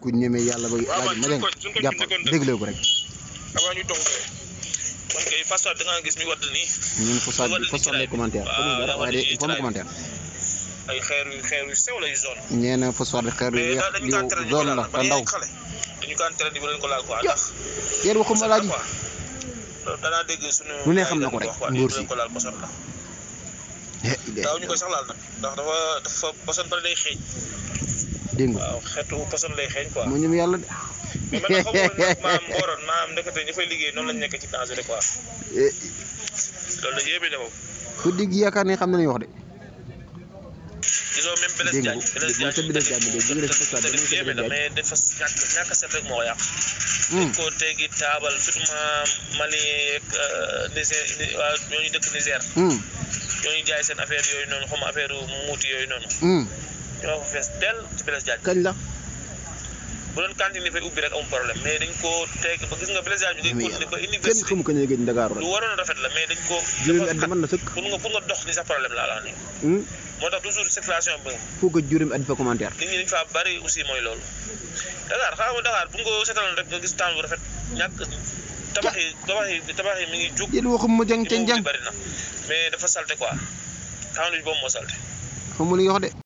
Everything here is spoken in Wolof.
ku ñemee yàlla ba laaj ma leen jàppal déglee ko rek. avant ñu toog man kay façon da nga gis ñu wadd nii. ñun façon lay commentaire. waaye de il faut mu commentaire. ay xeer yu sew lay zone. nee na phosphate xeer yu weex yow zone la te ndaw. dañu ko entraîné bu leen ko laal quoi ndax. yéen waxuma laaj yi. danaa dégg suñu. lu ne xam na ko rek nguur si. daaw ñu koy sax laal nag ndax dafa poson bari day xeeñ. dégg nga waaw xeetu poson lay xeeñ quoi. mu ñëm yàlla de. mais man nag xamoon nag maam ndekete ñu fay liggéey noonu lañ nekk ci danger de quoi. loolu la yéeme ne moom. ku digg yaakaar ne xam nañu wax de. disons même Blaise Diagne mais dafa ñàkk a set rek moo ko yàq. dañ koo teggi taabal surtout Mali yeeg Niger waa ñooñu dëkk Niger. ñooñu jaay seen affaire yooyu noonu xam affaire muuti yooyu noonu. ñoo ko fees del ci Blaise Diagne. kañ la. bu doon cantine fay ubbi rek amul problème mais dañ koo teg ba gis nga Blaise Diagne bi ngay continuer ba université. kenn xamu ko ne gëj Ndakaaru rek. lu waroon a rafet la mais dañ ko. juróomi at mën na sëkk. pour nga dox ni sa problème laa la wax nii. moo tax toujours circulation bi. foo ko juróomi at fa commentaire. nit ñi dañ faa bari aussi mooy loolu. Dakar xam nga Dakar bu nga ko setaloon rek nga gis temps bu rafet ñàkk tabax yi mi ngi jug. yéen waxuma jàng bari na mais dafa salte quoi temps bi boobu moo salte. xamul li nga wax de.